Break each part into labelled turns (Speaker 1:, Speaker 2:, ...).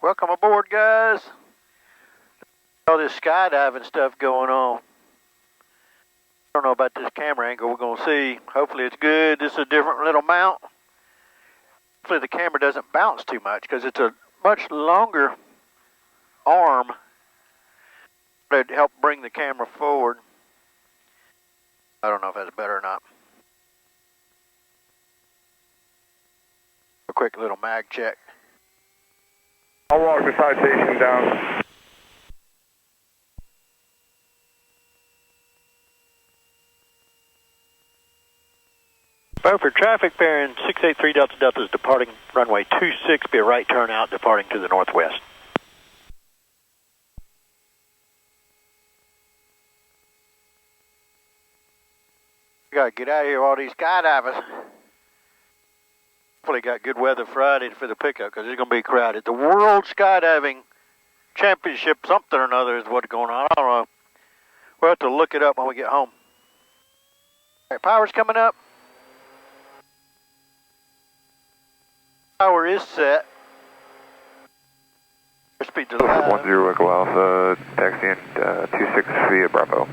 Speaker 1: Welcome aboard, guys. All this skydiving stuff going on. I don't know about this camera angle we're going to see. Hopefully it's good. This is a different little mount. Hopefully the camera doesn't bounce too much because it's a much longer arm to help bring the camera forward. I don't know if that's better or not. A quick little mag check.
Speaker 2: I'll walk the citation down.
Speaker 1: Beaufort traffic bearing 683 Delta Delta is departing runway 26, be a right turn out departing to the northwest. We gotta get out of here with all these skydivers. Hopefully got good weather Friday for the pickup because it's gonna be crowded. The World Skydiving Championship something or another is what's going on. I don't know. We'll have to look it up when we get home. All right, power's coming up. Power is set. Speed to live.
Speaker 2: 10 Echo Alpha, taxiing 26 via Bravo.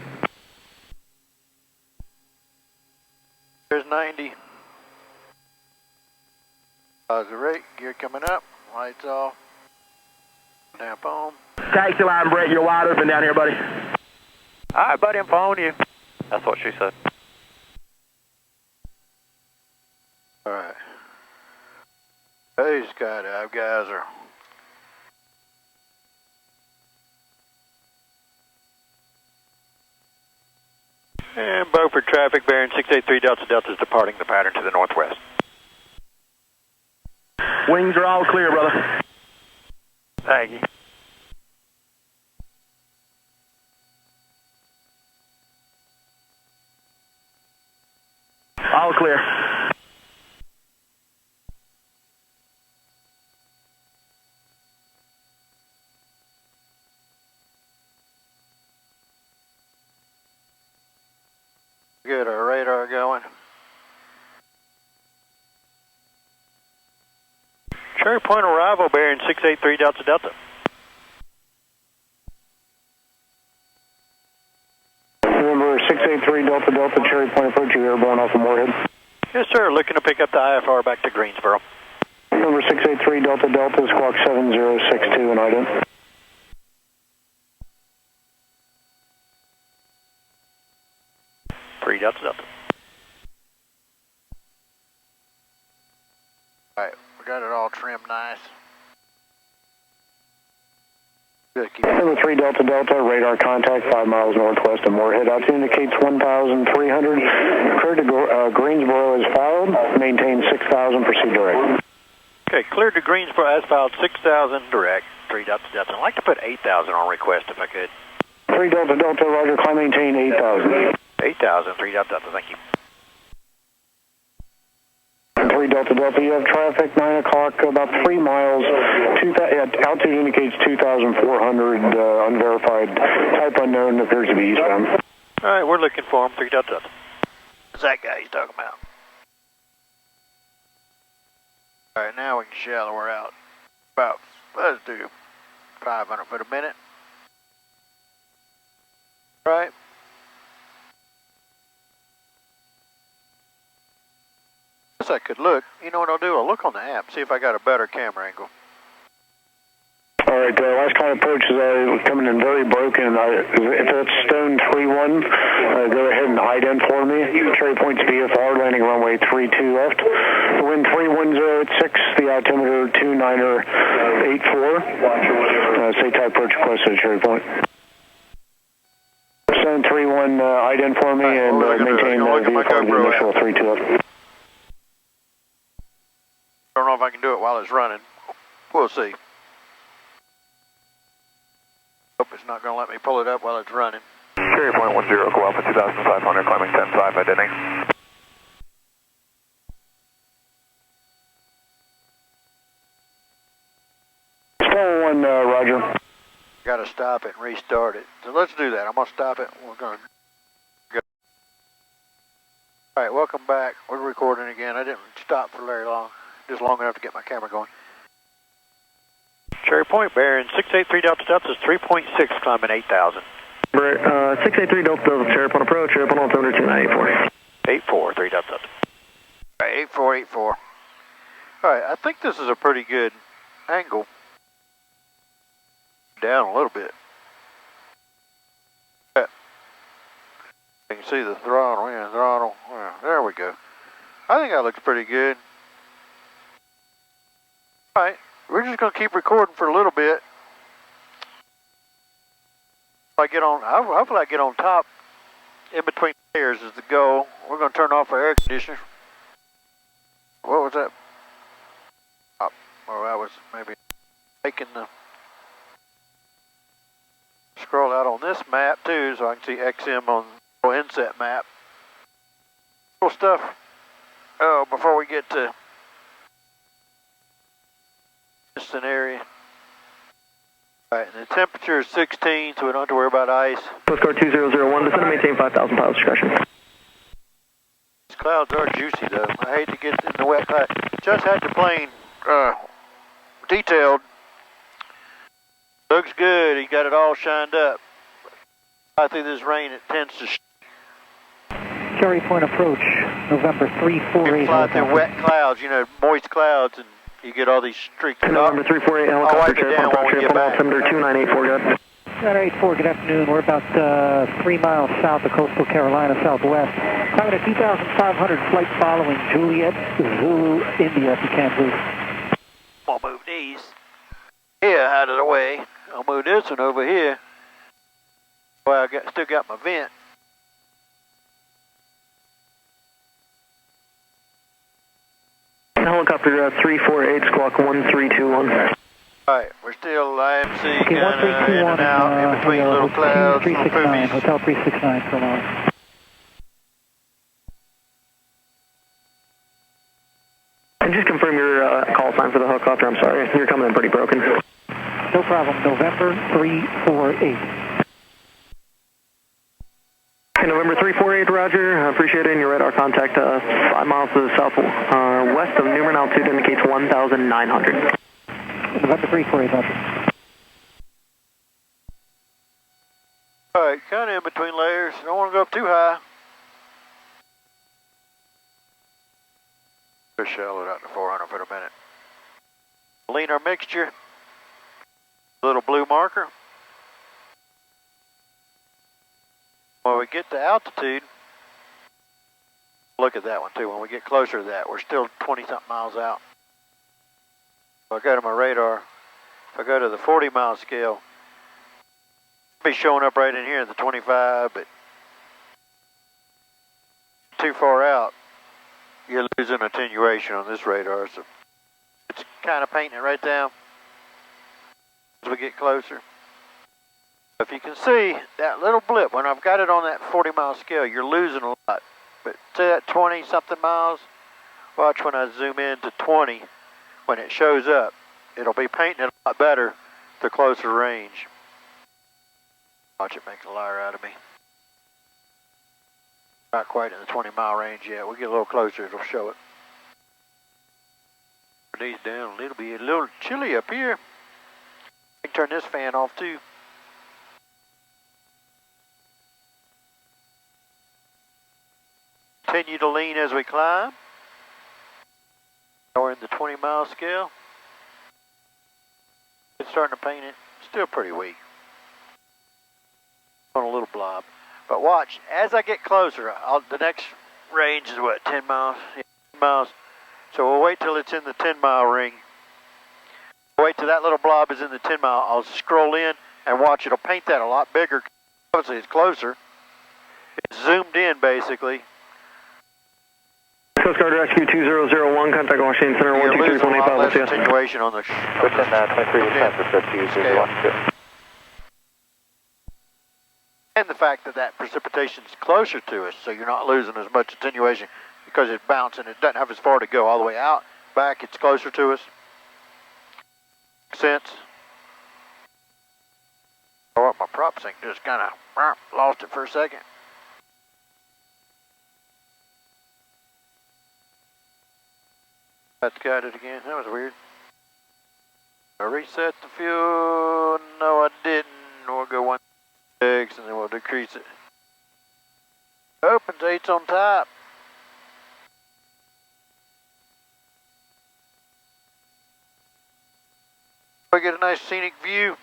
Speaker 1: There's 90. Positive rate, gear coming up, lights off, lamp on.
Speaker 3: Taxi line, Brett, you're wide open down here, buddy.
Speaker 1: Alright, buddy, I'm following you. That's what she said. Alright. These skydive guys are... And Beaufort traffic bearing 683 Delta Delta is departing the pattern to the northwest.
Speaker 3: Wings are all clear, brother.
Speaker 1: Thank you.
Speaker 3: All clear.
Speaker 1: Good, our radar going. Cherry Point arrival bearing 683 Delta Delta.
Speaker 4: Remember 683 Delta Delta, Cherry Point approach, you airborne off of Moorhead.
Speaker 1: Yes, sir, looking to pick up the IFR back to Greensboro.
Speaker 4: Number 683 Delta Delta, squawk 7062 and ident.
Speaker 1: Delta Delta. Alright, we got it all trimmed nice. Good, keep
Speaker 4: Number 3 Delta Delta, radar contact 5 miles northwest of Moorhead. Altitude indicates 1,300. Cleared to Greensboro as filed. Maintain 6,000, proceed direct.
Speaker 1: Okay, cleared to Greensboro as filed, 6,000 direct. 3 Delta Delta. I'd like to put 8,000 on request if I could.
Speaker 4: 3 Delta Delta, roger, climb maintain 8,000.
Speaker 1: 8,000, 3 Delta Delta, thank you.
Speaker 4: 3 Delta Delta, you have traffic, 9 o'clock, about 3 miles. Altitude indicates 2,400, unverified. Type unknown, appears to be eastbound.
Speaker 1: Alright, we're looking for him, 3 Delta Delta. What's that guy he's talking about? Alright, now we can shallow her out. About, let's do 500 foot a minute. Right. Guess I could look. You know what I'll do? I'll look on the app, see if I got a better camera angle.
Speaker 4: Alright, last kind of approach is coming in very broken. If it's Stone 3-1, go ahead and ident for me. Cherry Point's VFR, landing runway 32 left. Wind 310 at 6, the altimeter 2984. Say type approach requested at Cherry Point. Stone 3-1, ident for me, right, and maintain VFR the initial 32 left.
Speaker 1: I don't know if I can do it while it's running. We'll see. Hope it's not going to let me pull it up while it's running.
Speaker 2: Cherry Point 10, Echo Alpha 2,500, climbing 10-5, identity.
Speaker 4: Stone 1, roger.
Speaker 1: Got to stop it and restart it. So let's do that. I'm going to stop it. We're going to go. All right, welcome back. We're recording again. I didn't stop for very long. Just long enough to get my camera going. Cherry Cherry Point, Baron 683 Delta Delta is 3.6, climbing 8,000.
Speaker 3: 683 Delta Delta, Cherry Point approach, Cherry Point altimeter 2984.
Speaker 1: 84, 3 Delta Delta. All right, 8484. All right, I think this is a pretty good angle. Down a little bit. You can see the throttle, yeah, throttle. Yeah, there we go. I think that looks pretty good. All right, we're just going to keep recording for a little bit. Hopefully I get on top. In between layers is the goal. We're going to turn off our air conditioner. What was that? Oh, well, that was maybe making the scroll out on this map too, so I can see XM on the inset map. Cool stuff. Oh, before we get to this area. Alright, and the temperature is 16, so we don't have to worry about ice.
Speaker 3: Postcard 2001, descend and maintain 5,000 piles discretion.
Speaker 1: These clouds are juicy though. I hate to get in the wet cloud. Just had the plane detailed. Looks good. He got it all shined up. Right through this rain, it tends to
Speaker 5: Cherry Point approach, November 348.
Speaker 1: you fly through wet clouds, you know, moist clouds, and you get all these streaks.
Speaker 3: November 348 helicopter, Cherry Point approach, Cherry Point altimeter 2984, go ahead.
Speaker 5: 2984, good afternoon. We're about 3 miles south of coastal Carolina, southwest. Climbing at 2,500, flight following Juliet, Zulu, India, if you can, please.
Speaker 1: I'll move these here out of the way. I'll move this one over here. Well, still got my vent.
Speaker 3: Helicopter 348, squawk 1321.
Speaker 1: Alright, we're still IMC
Speaker 5: Okay,
Speaker 1: kind of in and out, in between little clouds, little
Speaker 5: 369,
Speaker 1: poopies.
Speaker 5: Hotel 369 for long.
Speaker 3: And just confirm your call sign for the helicopter, I'm sorry. You're coming in pretty broken.
Speaker 5: No problem, November 348.
Speaker 3: Okay, November 348, roger. Appreciate it. And your radar contact 5 miles to the southwest of Newman, altitude indicates 1,900.
Speaker 5: November 348, roger.
Speaker 1: Alright, kind of in between layers. Don't want to go up too high. Just shallow it out to 400 for a minute. Lean our mixture. Little blue marker. When we get to altitude, look at that one too. When we get closer to that, we're still 20-something miles out. If I go to my radar, if I go to the 40-mile scale, it'll be showing up right in here in the 25, but too far out, you're losing attenuation on this radar. So it's kind of painting it right down as we get closer. If you can see that little blip, when I've got it on that 40-mile scale, you're losing a lot. But to that 20-something miles, watch when I zoom in to 20, when it shows up, it'll be painting it a lot better the closer range. Watch it make a liar out of me. Not quite in the 20-mile range yet. We'll get a little closer, it'll show it. Turn these down a little bit, a little chilly up here. I can turn this fan off too. Continue to lean as we climb. We're in the 20-mile scale. It's starting to paint it. Still pretty weak. On a little blob. But watch, as I get closer, the next range is what, 10 miles? Yeah, 10 miles. So we'll wait till it's in the 10-mile ring. Wait till that little blob is in the 10-mile. I'll scroll in and watch. It'll paint that a lot bigger. Obviously, it's closer. It's zoomed in, basically.
Speaker 3: Coast Guard Rescue 2001, contact Washington Center 123.85.
Speaker 1: Less attenuation on the
Speaker 2: within 23% for 50
Speaker 1: and the fact that that precipitation is closer to us, so you're not losing as much attenuation because it's bouncing. It doesn't have as far to go all the way out. Back, it's closer to us. Makes sense? Oh, my prop sync just kind of lost it for a second. That's got it again. That was weird. I reset the fuel. No, I didn't. We'll go 1.6 and then we'll decrease it. Opens, 8's on top. We get a nice scenic view.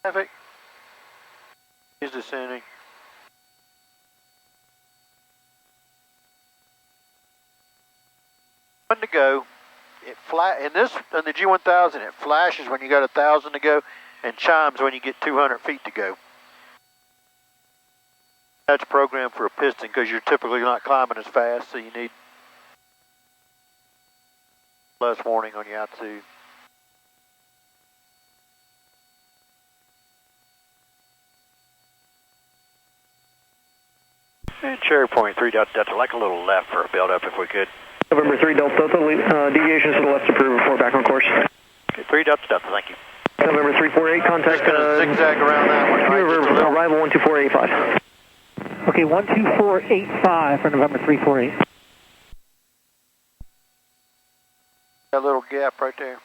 Speaker 1: Traffic is descending. One to go. It in the G1000, it flashes when you got 1,000 to go, and chimes when you get 200 feet to go. That's programmed for a piston because you're typically not climbing as fast, so you need less warning on your altitude. And Cherry Point 3 Delta Delta, like a little left for a build up if we could.
Speaker 3: November 3 Delta Delta, deviations to the left approved before back on course.
Speaker 1: Okay, 3 Delta Delta, thank you.
Speaker 3: November 348, contact.
Speaker 1: Just gonna zigzag around that one. Right,
Speaker 3: arrival 12485.
Speaker 5: Okay, 12485 for November 348.
Speaker 1: That little gap right there.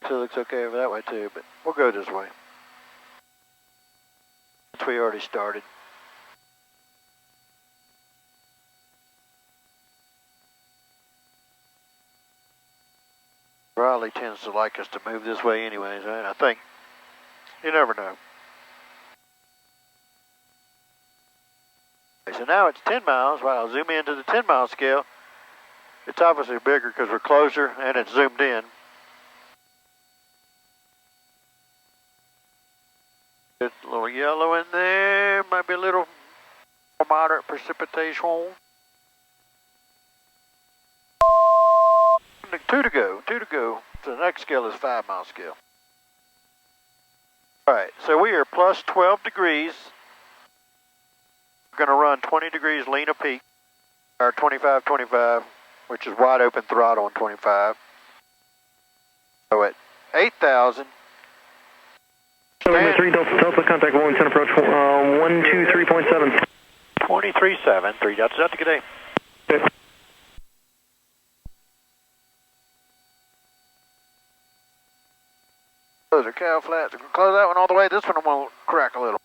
Speaker 1: So it looks okay over that way too, but we'll go this way. Since we already started. Raleigh tends to like us to move this way anyways, right? I think. You never know. Okay, so now it's 10 miles. Right, I'll zoom into the 10-mile scale. It's obviously bigger because we're closer and it's zoomed in. Just a little yellow in there. Might be a little moderate precipitation. 2 to go. So the next scale is 5-mile scale. Alright, so we are plus 12 degrees. We're going to run 20 degrees lean a peak. Or 25, which is wide open throttle on 25. So at 8,000.
Speaker 3: November 3 Delta Delta, contact Wellington approach 123.7.
Speaker 1: 23.7, 3 Delta Delta, good day.
Speaker 3: Okay.
Speaker 1: Those are cow flats. We're going to close that one all the way. This one I'm going to crack a little.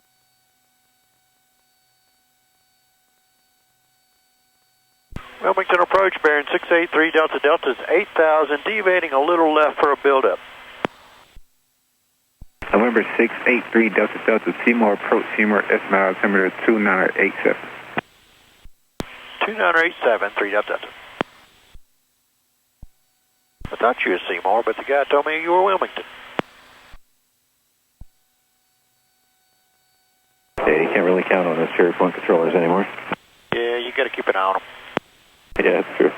Speaker 1: Wilmington approach, Baron 683 Delta Delta is 8,000, deviating a little left for a buildup.
Speaker 2: November 683 Delta Delta, Seymour approach, Seymour estimate altimeter 2987.
Speaker 1: 2987, 3 Delta Delta. I thought you were Seymour, but the guy told me you were Wilmington.
Speaker 2: Yeah, you can't really count on those Cherry Point controllers anymore.
Speaker 1: Yeah, you got to keep an eye on them.
Speaker 2: Yeah, that's true.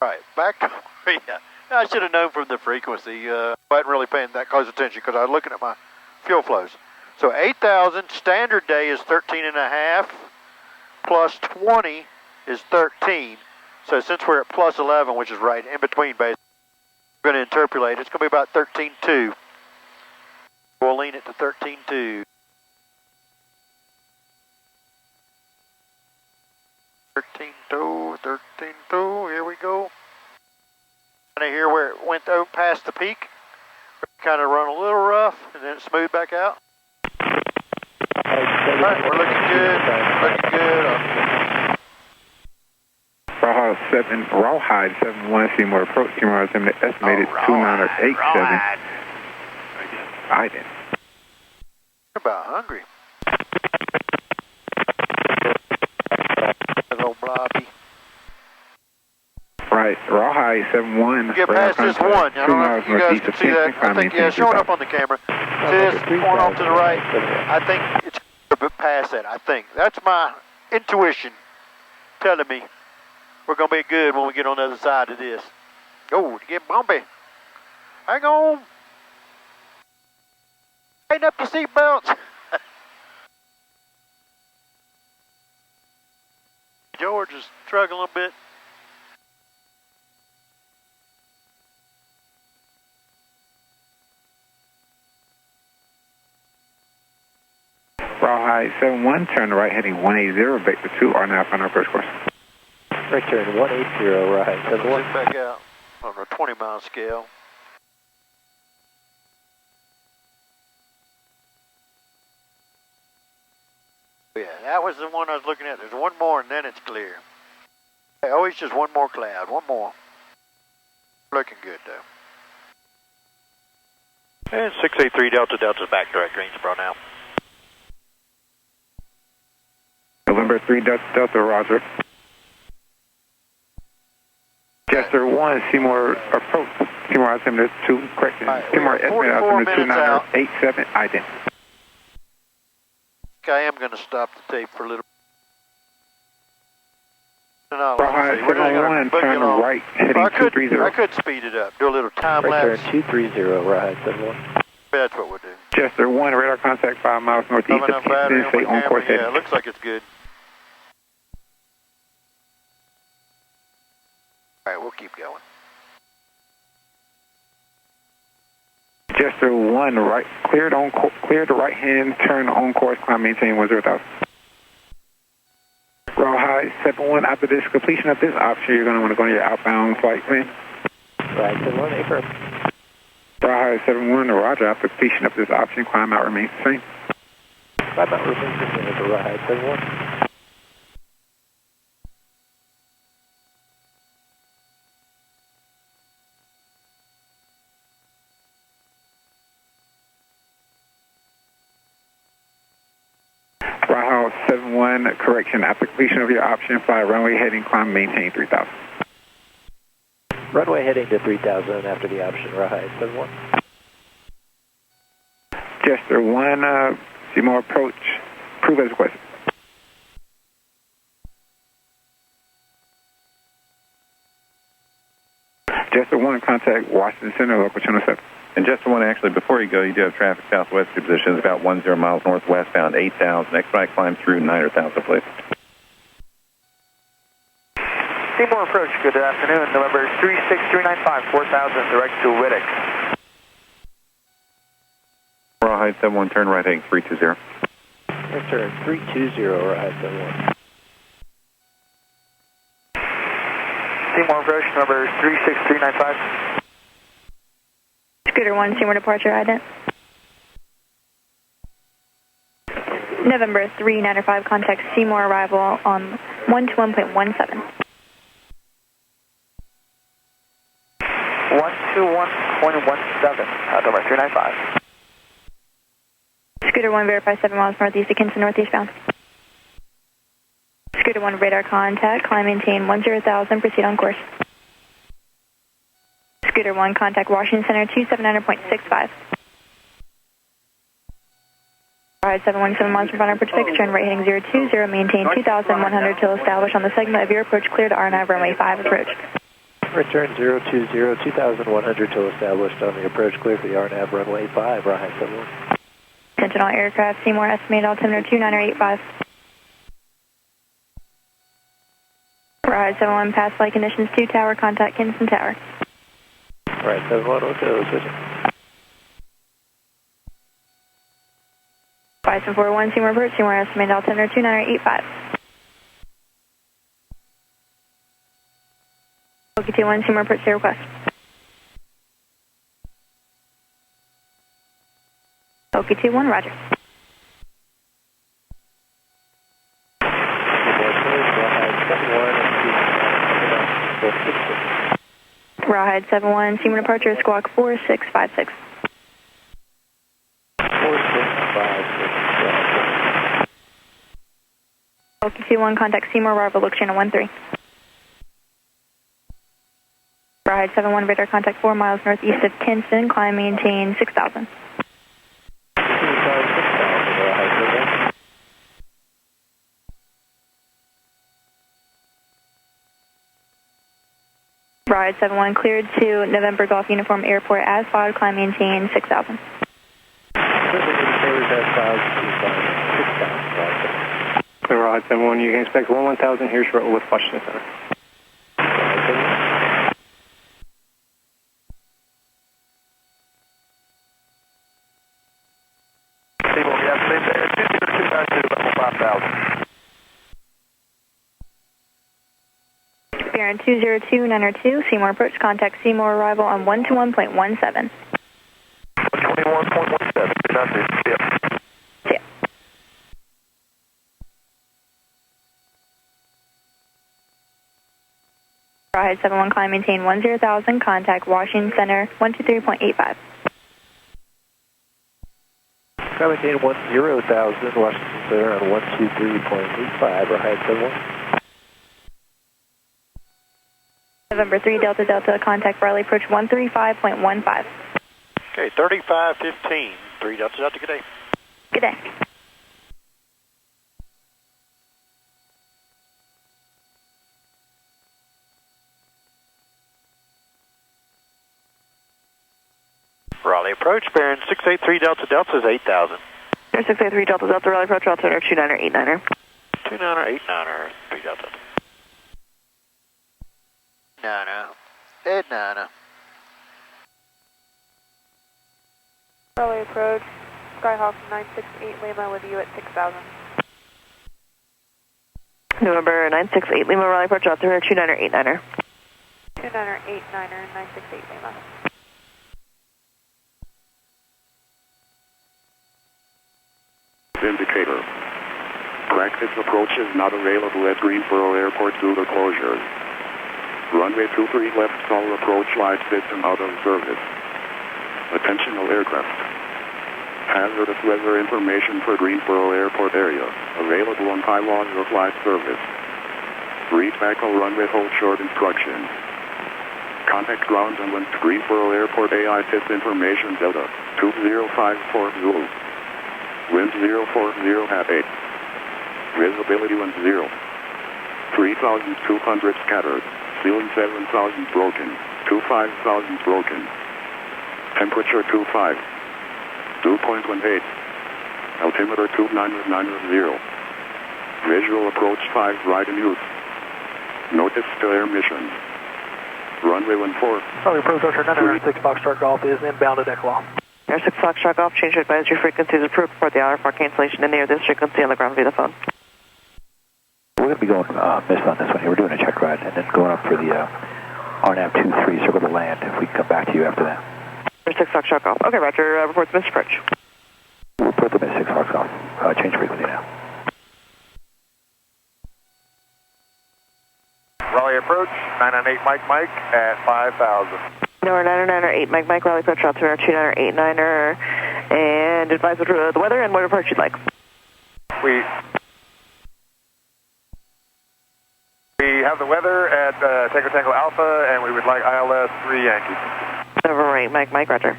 Speaker 1: Alright, back to I should have known from the frequency. I wasn't really paying that close attention because I was looking at my fuel flows. So 8,000, standard day is 13.5, plus 20 is 13. So since we're at plus 11, which is right in between base, we're going to interpolate. It's going to be about 13.2. We'll lean it to 13.2. 13.2, 13.2, here we go. Kind of here where it went over past the peak. Kind of run a little rough and then smooth back out. Alright, we're looking good.
Speaker 2: Rawhide 71, Seymour approach, Seymour estimated 2987. I didn't.
Speaker 1: About hungry. Old blobby.
Speaker 2: Right, Rawhide 71.
Speaker 1: Get past this one. I don't know if you guys can see that. I think, yeah, showing up on the camera. See this going off to the right? I think it's a bit past that, I think. That's my intuition telling me we're going to be good when we get on the other side of this. Oh, get bumpy. Hang on. Tighten up your seatbelts. George is struggling a bit.
Speaker 2: Height 71, turn right heading 180, vector 2, R9 final approach course.
Speaker 3: Right turn 180, right.
Speaker 1: Zip back out on a 20-mile scale. Yeah, that was the one I was looking at. There's one more and then it's clear. Hey, always just one more cloud, one more. Looking good though. And 683 Delta, Delta's back direct Greensboro now.
Speaker 2: November 3 Delta, Delta, roger. Jester 1, Seymour approach. Seymour altimeter 2, correction.
Speaker 1: Right,
Speaker 2: Seymour estimated altimeter 2987, ident.
Speaker 1: I am going to stop the tape for a little. No,
Speaker 2: Rawhide 71, turn right heading 230.
Speaker 1: I could speed it up, do a little time lapse.
Speaker 3: Right turn 230, Rawhide 71.
Speaker 1: That's what we'll do.
Speaker 2: Jester 1, radar contact 5 miles northeast of Kingston, stay on course heading.
Speaker 1: Yeah, it looks like it's good. All right, we'll keep going.
Speaker 2: Jester 1, right, clear the right hand, turn on course, climb, maintain 10,000. Rawhide 71, after this completion of this option, you're going to want to go on your outbound flight plan.
Speaker 3: Right, 71, affirm.
Speaker 2: Rawhide 71, roger, after completion of this option, climb out remains the same.
Speaker 3: Climb out remains the same, Rawhide 71.
Speaker 2: Rawhide 71, correction, after completion of your option, fly runway heading, climb, maintain 3000.
Speaker 3: Runway heading to 3000 after the option, Rawhide 71.
Speaker 2: Jester 1, Seymour approach, prove as requested. Jester 1, contact Washington Center, local channel 7.
Speaker 6: And Jester 1, actually, before you go, you do have traffic southwest to positions, about 10 miles northwestbound, 8,000. Expedite climb through 9,000, please.
Speaker 3: Seymour approach, good afternoon. November 36395, 4000, direct to Riddick.
Speaker 6: Rawhide 71, turn right heading 320.
Speaker 3: Right turn 320, Rawhide 71. Seymour approach, number 36395.
Speaker 7: Scooter 1, Seymour departure, ident. November 395, contact Seymour arrival on 121.17.
Speaker 3: 121.17, November 395.
Speaker 7: Scooter 1, verify 7 miles northeast of Kinston, northeastbound. Scooter 1, radar contact, climb, maintain 10,000, proceed on course. Scooter 1, contact Washington Center 279.65. Ride 717 miles from final approach fix, turn right heading 020, maintain 2,100 till established on the segment of your approach clear to R9 runway 5 approach.
Speaker 3: Return 020, 2,100 till established on the approach clear for the RNAV runway 5, Rawhide 71.
Speaker 7: Attention all aircraft, Seymour estimated altimeter 2985. Rawhide 71, pass flight conditions 2 tower, contact Kinston Tower.
Speaker 3: Right, 71, okay, switching.
Speaker 7: 5741, Seymour approach, Seymour estimated altimeter 2985. OK21, Seymour approach, say request. OK21, roger. Rawhide 71, Seymour departure, squawk 4656.
Speaker 3: 4656.
Speaker 7: OK21, contact Seymour arrival, look channel 13. Rawhide 71, radar contact 4 miles northeast of Kinston, climb, maintain 6,000. Rawhide 71, cleared to November Golf Uniform Airport as filed, climb, maintain 6,000.
Speaker 3: Clear Rawhide 71, you can expect 11,000 here shortly with Washington Center. Seymour, we have there 20252.
Speaker 7: Baron 202-902, Seymour approach, contact Seymour arrival on 121.17.
Speaker 3: 121.17, good afternoon, see ya.
Speaker 7: See ya. Rawhead 71, climb, maintain 10,000, contact Washington Center 123.85.
Speaker 5: Climb, maintain 10,000, Washington Center on 123.85, Rawhead 71.
Speaker 7: November 3 Delta Delta, contact Raleigh approach 135.15.
Speaker 1: Okay, 3515, 3 Delta Delta, good day.
Speaker 7: Good day.
Speaker 1: Raleigh approach, Baron 683 Delta Delta is 8,000.
Speaker 7: 683 Delta Delta, Raleigh approach, altimeter 2989er.
Speaker 1: 2989er, 3 Delta. Nana, Ed Nana.
Speaker 7: Raleigh approach, Skyhawk 968 Lima with you at 6,000. November 968 Lima, Raleigh approach, altimeter 2989er. 2989er, 968 Lima.
Speaker 4: Indicator. Practice approach is not available at Greensboro Airport due to closures. Runway 23 left stall approach light system out of service. Attention all aircraft. Hazardous weather information for Greensboro Airport area. Available on pylon or flight service. Read back all runway hold short instructions. Contact ground and went to Greensboro Airport AITIS information Delta 20540. Wind 040 at 8. Visibility 10. 3,200 scattered. Ceiling 7,000 broken. 25,000 broken. Temperature 25. Dew point 18. Altimeter 2990. Visual approach 5 right in use. Notice to air mission. Runway 14.
Speaker 3: Raleigh approach, Archer 906 Foxtrot Golf is inbound at Echo.
Speaker 7: Air 6 Foxtrot Golf, change your advisory frequencies approved for the hour for cancellation in the air this frequency on the ground via the phone.
Speaker 5: We're going to be going missed on this one here. We're doing a check ride and then going up for the RNAV 23, circle the land, if we can come back to you after that.
Speaker 7: Air 6 Foxtrot Golf. Okay, Roger, reports missed approach.
Speaker 5: Report the missed 6 Fox Golf. Change frequency now.
Speaker 3: Raleigh approach, 998 Mike at 5,000.
Speaker 7: No, 998 Mike, Raleigh approach, altimeter 2989er, and advise the weather and what approach you'd like.
Speaker 3: We have the weather at Tango Alpha, and we would like ILS 3 Yankee.
Speaker 7: November 8 Mike, Roger.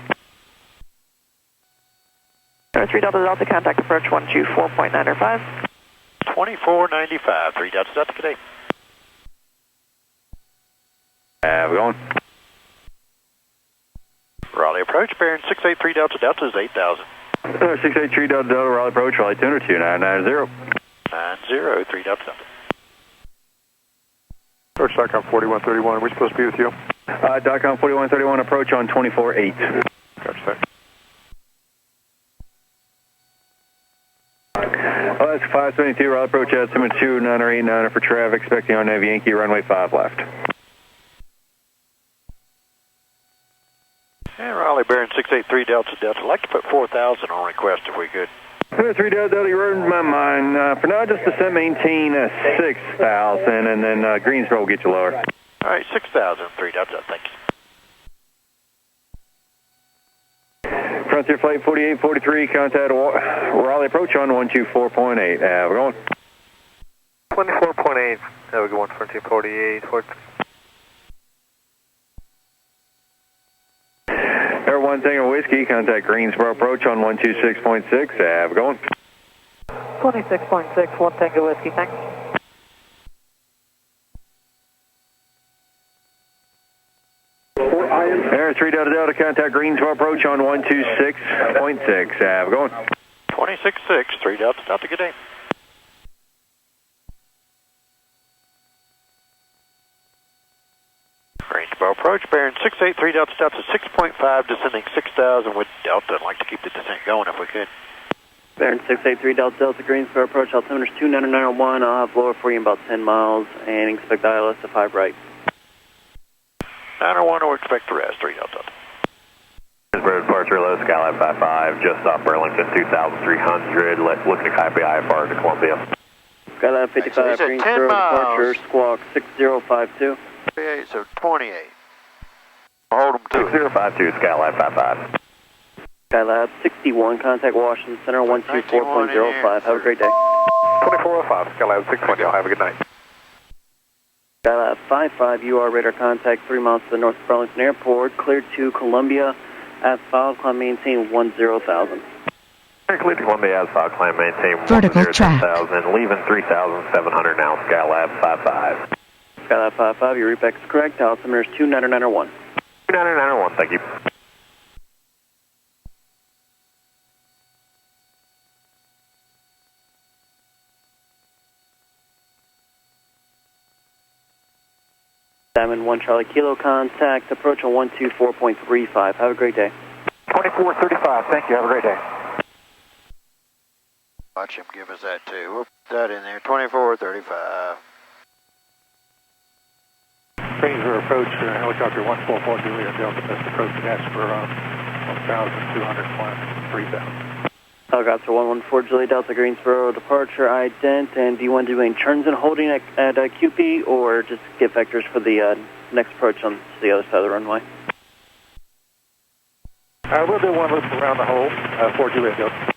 Speaker 7: Number 3 Delta Delta, contact approach 124.905.
Speaker 1: 2495, 3 Delta Delta, good day.
Speaker 6: We're going.
Speaker 1: Raleigh approach, Baron 683 Delta Delta is 8,000.
Speaker 6: 683 Delta Delta, Raleigh approach, Raleigh 22990.
Speaker 1: 90, 3 Delta Delta.
Speaker 3: Approach .com 4131, are we supposed to be with you?
Speaker 6: .com 4131, approach on 24-8.
Speaker 3: Gotcha, sir.
Speaker 6: That's 572, Raleigh approach, altimeter 2989 for traffic, expecting on Navy Yankee, runway 5 left.
Speaker 1: And Raleigh Baron 683 Delta Delta, I'd like to put 4,000 on request if we could.
Speaker 6: 3 Delta Delta, you're in my mind. For now, just to maintain 6,000, and then Greensboro will get you lower.
Speaker 1: All right, 6,000, 3 Delta Delta, thank you.
Speaker 6: Frontier Flight 4843, contact Raleigh approach on 124.8. We're going.
Speaker 3: 24.8, there we go, Frontier 48.
Speaker 6: Air 1 Tango Whiskey, contact Greensboro approach on 126.6. We're going.
Speaker 5: 26.6, 1 Tango Whiskey, thanks.
Speaker 6: Air 3 Delta Delta, contact Greensboro approach on 126.6. We're going.
Speaker 1: 26.6, 3 Delta Delta, good day. Greensboro approach, Baron 683 Delta Delta 6.5, descending 6,000 with Delta. I'd like to keep the descent going if we could.
Speaker 8: Baron 683 Delta Delta, Greensboro approach, altimeter 2991. I'll have lower for you in about 10 miles, and expect ILS to 5 right.
Speaker 1: 901 will expect the rest, 3 Delta.
Speaker 9: Greensboro departure, low Skylab 55, just off Burlington 2300, looking to copy IFR to Columbia.
Speaker 8: Skylab 55, Greensboro departure, squawk 6052.
Speaker 1: 28, so 28. Hold them to
Speaker 9: 6052, Skylab 55.
Speaker 8: Skylab 61, contact Washington Center 124.05. Have a great day.
Speaker 2: 2405, Skylab 620, have a good night.
Speaker 8: Skylab 55, UR radar contact 3 miles to the north of Burlington Airport, cleared to Columbia, asphalt, climb maintain 10,000.
Speaker 9: Cleared to Columbia, asphalt, climb maintain
Speaker 10: Vertical track.
Speaker 9: 10,000, leaving 3,700 now, Skylab 55.
Speaker 8: Skylab 55, your route back is correct, altimeter is 29901.
Speaker 9: 29901, thank you.
Speaker 8: Diamond 1 Charlie Kilo contact, approach on 124.35. Have a great day.
Speaker 3: 2435, thank you, have a great day.
Speaker 1: Watch him give us that too. We'll put that in there, 2435.
Speaker 5: Greensboro approach, helicopter 144 Juliet Delta, best approach to Ashboro, 1,200 climb, 3,000.
Speaker 8: Helicopter 114 Juliet Delta, Greensboro departure, ident, and do you want to do any turns and holding at QP, or just get vectors for the next approach on the other side of the runway?
Speaker 5: We'll do one loop around the hole, 4 Juliet Delta.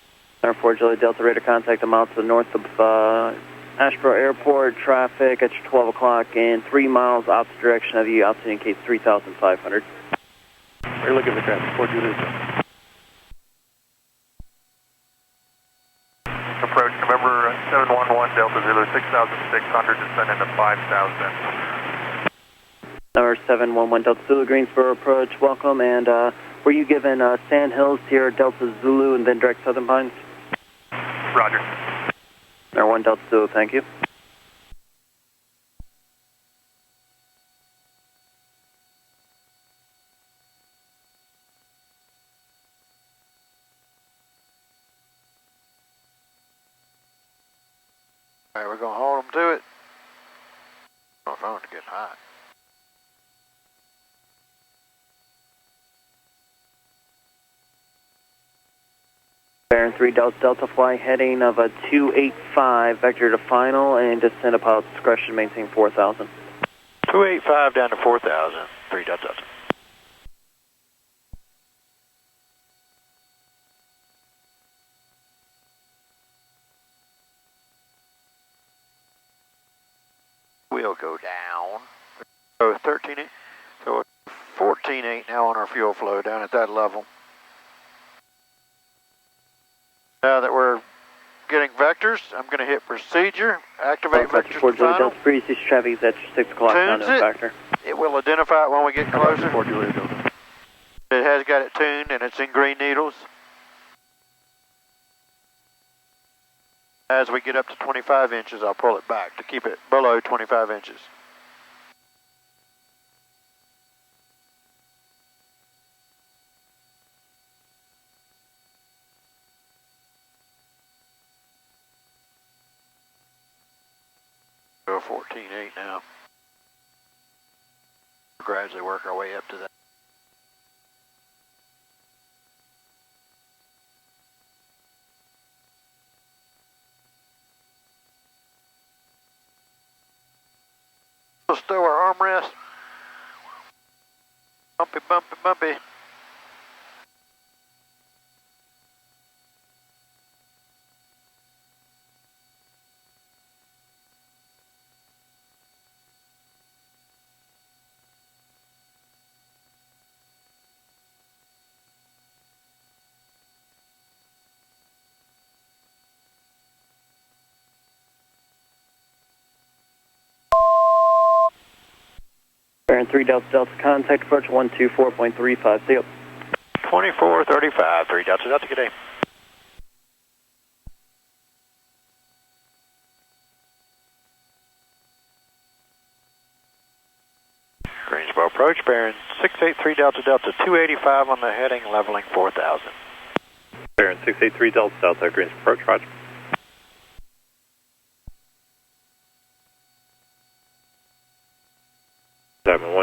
Speaker 8: 4 Juliet Delta, radar contact a mile to the north of Ashboro Airport, traffic at 12 o'clock and 3 miles opposite direction of you, altitude indicates 3,500.
Speaker 5: We're looking at the traffic, 4 Juliet Delta.
Speaker 2: Approach November 711 Delta Zulu 6,600, descend into 5,000.
Speaker 8: Number 711 Delta Zulu, Greensboro approach, welcome, and were you given Sand Hills, Sierra Delta Zulu, and then direct Southern Pines?
Speaker 2: Roger.
Speaker 8: Number 1 Delta Zulu, thank you.
Speaker 1: All right, we're going to hold them to it. My phone's getting hot.
Speaker 8: Baron 3 Delta Delta, fly heading of a 285, vector to final, and descend at pilot's discretion, maintain 4,000.
Speaker 1: 285 down to 4,000, 3 Delta Delta. We'll go down. So 13.8, so 14.8 now on our fuel flow down at that level. Now that we're getting vectors, I'm going to hit procedure, activate vectors to final.
Speaker 8: Delta, previous traffic is at 6 o'clock, down to factor.
Speaker 1: It will identify it when we get closer. It has got it tuned and it's in green needles. As we get up to 25 inches, I'll pull it back to keep it below 25 inches. Go 14.8 now. Gradually work our way up to that. Let's stow our armrest. Bumpy, bumpy, bumpy.
Speaker 8: Baron 3 Delta Delta, contact approach 124.35, see you.
Speaker 1: 2435, 3 Delta Delta, good day. Greensboro approach, Baron 683 Delta Delta, 285 on the heading, leveling 4,000.
Speaker 6: Baron 683 Delta Delta, Greensboro approach, roger.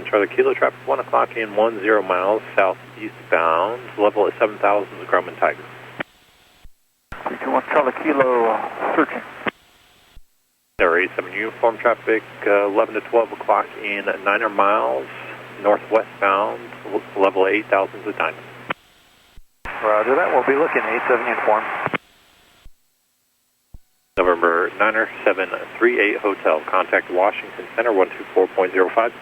Speaker 6: Charlie Kilo, traffic 1 o'clock in 10 miles southeastbound, level at 7,000 is Grumman Tiger.
Speaker 3: 321 Charlie Kilo, searching.
Speaker 6: Tower 87 uniform traffic, 11 to 12 o'clock in 9 miles northwestbound, level 8,000 is Diamond.
Speaker 3: Roger that, we'll be looking 87 uniform.
Speaker 6: November 9738 Hotel, contact Washington Center 124.05.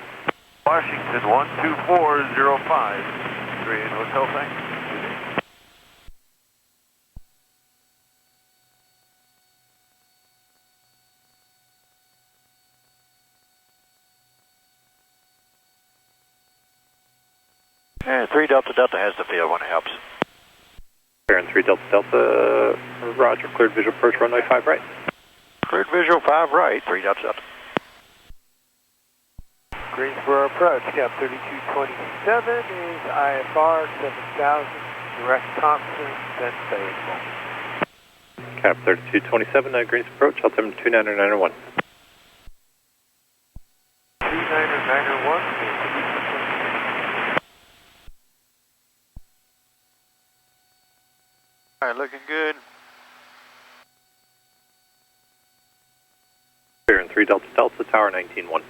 Speaker 10: Washington 124.05. 38 Hotel, thanks.
Speaker 1: And 3 Delta Delta has the field when it helps.
Speaker 6: Baron 3 Delta Delta, roger, cleared visual approach runway 5 right.
Speaker 1: Cleared visual 5 right, 3 Delta Delta.
Speaker 10: Greensboro approach, Cap 3227 is IFR 7000, direct Thompson, then Fayetteville.
Speaker 6: Cap 3227, Greens approach, altimeter 29901.
Speaker 10: 2991.
Speaker 1: All right, looking good.
Speaker 6: Baron 3 Delta Delta, Tower 19-1.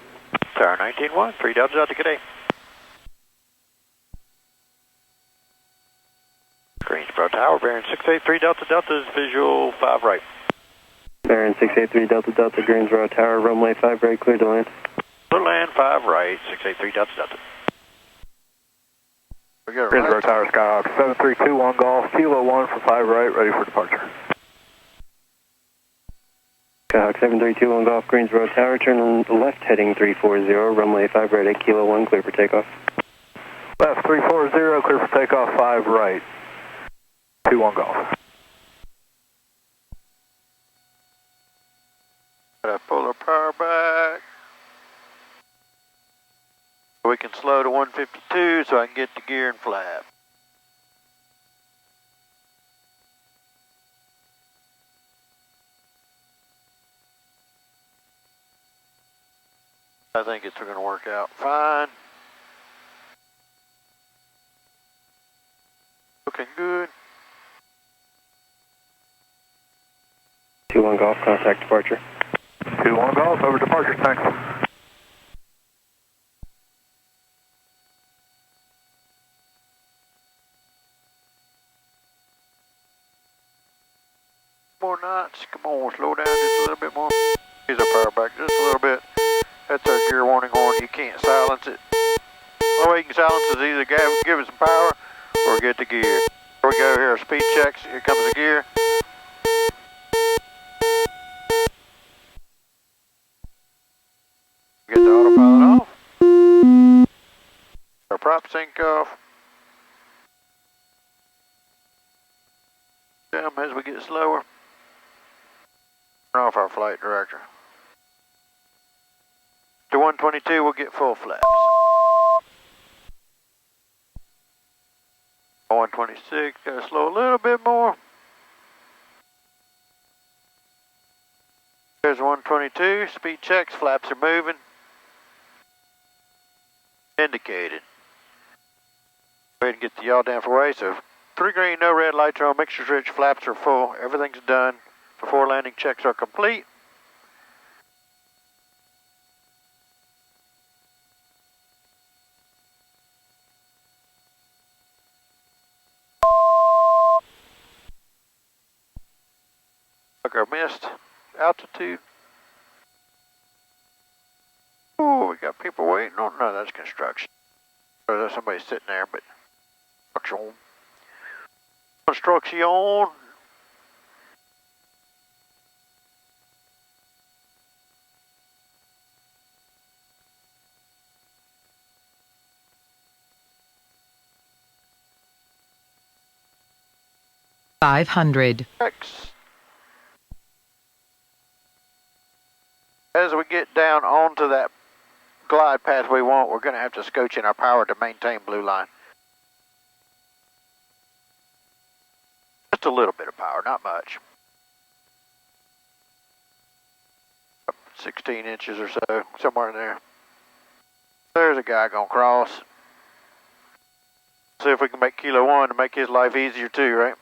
Speaker 1: Tower 19-1, 3 Delta Delta, good day. Greensboro Tower, Baron 683 Delta Delta is visual 5 right.
Speaker 8: Baron 683 Delta Delta, Greensboro Tower, runway 5 right, clear to land.
Speaker 1: Clear land 5 right, 683 Delta Delta. We got a
Speaker 3: Greensboro
Speaker 1: right.
Speaker 3: Tower, Skyhawk 7321 Golf, Kilo 1 for 5 right, ready for departure.
Speaker 8: Skyhawk 7321 Golf, Greensboro Tower, turn left heading 340, runway 5 right at Kilo 1, clear for takeoff.
Speaker 3: Left 340, clear for takeoff 5 right. 21 Golf.
Speaker 1: Gotta pull our power back. We can slow to 152 so I can get the gear and flap. I think it's going to work out fine. Looking good.
Speaker 8: 21 Golf, contact departure.
Speaker 3: 21 Golf, over departure, thanks.
Speaker 1: More knots. Come on, slow down just a little bit more. Here's our power back just a little bit. That's our gear warning horn. You can't silence it. The only way you can silence is either give it some power or get the gear. Here we go. Here are speed checks. Here comes the gear. Get the autopilot off. Our prop sync off. Down as we get slower. Turn off our flight director. To 122, we'll get full flaps. 126, gotta slow a little bit more. There's 122, speed checks, flaps are moving. Indicated. Go ahead and get the yaw down for way. So 3 green, no red lights are on, mixture rich, flaps are full, everything's done. Before landing checks are complete. Look, our missed altitude. Oh, we got people waiting on. No, that's construction. Or there's somebody sitting there, but construction. Construction.
Speaker 11: $500.
Speaker 1: As we get down onto that glide path we want, we're going to have to scotch in our power to maintain blue line. Just a little bit of power, not much. 16 inches or so, somewhere in there. There's There's a guy gonna cross. See if we can make Kilo 1 to make his life easier too, right?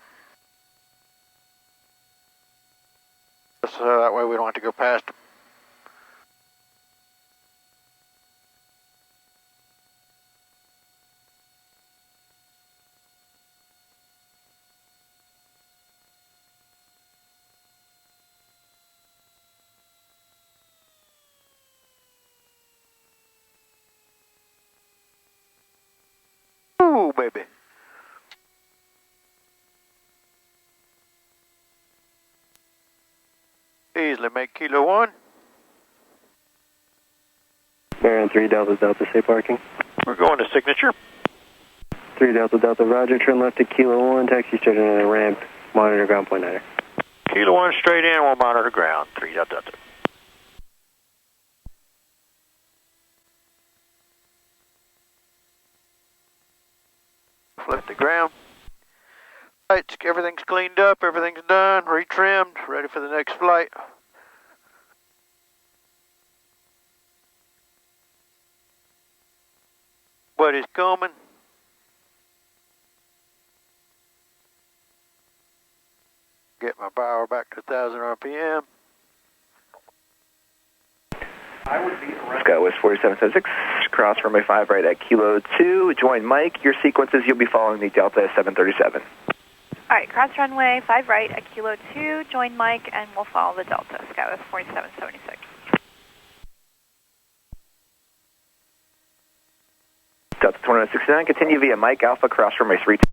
Speaker 1: So that way we don't have to go past him. Ooh, baby. Easily make Kilo 1.
Speaker 3: Baron 3 Delta Delta, stay parking.
Speaker 1: We're going to signature.
Speaker 3: 3 Delta Delta, roger, turn left to Kilo 1, taxi straight into the ramp, monitor ground point 9.
Speaker 1: Kilo 1 straight in, we'll monitor ground. 3 Delta Delta. Flip the ground. Lights, everything's cleaned up, everything's done, retrimmed, ready for the next flight. Buddy's coming. Get my power back to 1,000 RPM.
Speaker 12: Scott West 4776, cross runway 5 right at Kilo 2, join Mike. Your sequences, you'll be following the Delta 737.
Speaker 7: Alright, cross runway 5 right at Kilo 2, join Mike, and we'll follow the Delta, Skywest 4776.
Speaker 12: Delta 2169, continue via Mike Alpha, cross runway 32.